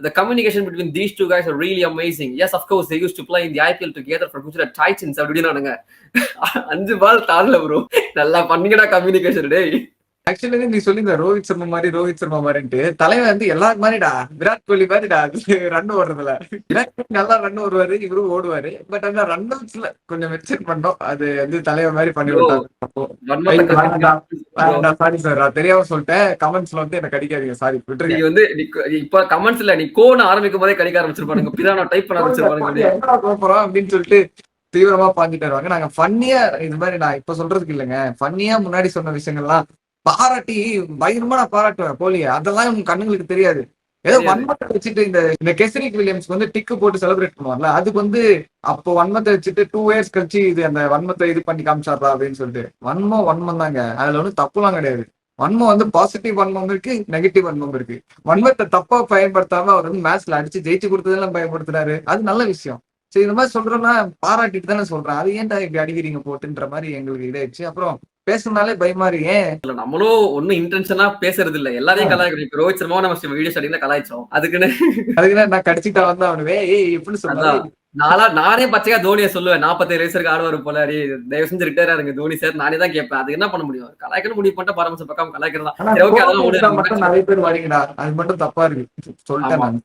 The communication between these two guys are really amazing. Yes, of course, they used to play in the IPL together for Gujarat Titans. அப்படின்னானுங்க 5 ball தாழல bro. நல்லா பண்ணீங்கடா communication டேய். Actually நீ சொல்லிருந்த ரோஹித் சர்மா மாதிரின்ட்டு தலைவன் வந்து எல்லாரும் மாதிரிடா விராட் கோலி மாதிரிடா ரன் ஓடுறதுல விராட் கோலி நல்லா ரன் ஓடுவாரு இவரும் ஓடுவாரு பட் அந்த ரன் அவுட்ஸ்ல கொஞ்சம் மென்ஷன் பண்ணோம் அது வந்து தலைவன் மாதிரி பண்ணி விட்டாங்க. சாரி சார் நான் தெரியாம சொல்லிட்டேன் கமெண்ட்ஸ்ல வந்து எனக்கு அடிக்காதீங்க சாரி நீ வந்து இப்ப கமெண்ட்ஸ்ல நீ கோன்னு ஆரம்பிக்கும் போதே கடிக்க ஆரம்பிச்சிருப்பானுங்க பிரானோ டைப் பண்ண ஆரம்பிச்சிருப்பானுங்க அப்படின்னு சொல்லிட்டு தீவிரமா பாஞ்சிட்டு வருவாங்க. நாங்க ஃபன்னியா இது மாதிரி நான் இப்ப சொல்றதுக்கு இல்லைங்க ஃபன்னியா முன்னாடி சொன்ன விஷயங்கள்லாம் பாராட்டி பயங்கரமா நான் பாராட்டுவேன் கோலியை. அதெல்லாம் உங்க கண்ணுங்களுக்கு தெரியாது. ஏதோ வன்மத்தை வச்சுட்டு இந்த கெசரிக் வில்லியம்ஸ் வந்து டிக்கு போட்டு செலிப்ரேட் பண்ணுவாங்கல்ல அதுக்கு வந்து அப்போ வன்மத்தை வச்சுட்டு 2 years கழிச்சு இது அந்த வன்மத்தை இது பண்ணி காமிச்சாரா அப்படின்னு சொல்லிட்டு வன்மம் தாங்க. அதுல ஒன்றும் தப்புலாம் கிடையாது. வன்மம் வந்து பாசிட்டிவ் வன்மம் இருக்கு நெகட்டிவ் வன்மம் இருக்கு. வன்மத்தை தப்பா பயன்படுத்தாம அவர் வந்து மேட்ச்ல அடிச்சு ஜெயிச்சு கொடுத்ததெல்லாம் பயன்படுத்துறாரு அது நல்ல விஷயம். சரி இந்த மாதிரி சொல்றோம்னா பாராட்டிட்டு தானே சொல்றேன். அது ஏன்டா இப்படி அடிக்கிறீங்க போட்டுன்ற மாதிரி எங்களுக்கு இதாயிடுச்சு. அப்புறம் பேசுனாலே பயமா இருக்கு. ஏன் நம்மளும் ஒன்னும் இன்டென்ஷனா பேசுறது இல்ல எல்லாரையும் கலாய்க்கிறோம். ரோஹித் சர்மாவும் நம்ம வீடியோ ஸ்டார்டிங்ல கலாய்ச்சோம். அதுக்குன்னு நான் கடிச்சிட்டா வந்து அவனுவே எப்படி சொல்றேன் நானே பச்சையா தோனியை சொல்லுவேன் 47 வயசுக்கு ஆடுவாரு போல தயவு செஞ்சு ரிட்டையர் ஆகுங்க தோனி சார் நானே தான் கேட்பேன். அது என்ன பண்ண முடியும் கலாய்க்கணும் முடிவு பண்ணிட்டு பரமச பக்கம் கலாய்க்கிறதா மட்டும் நிறைய பேர் வாடிங்கடா அது மட்டும் தப்பா இருக்கு சொல்லிட்டேன் நான்.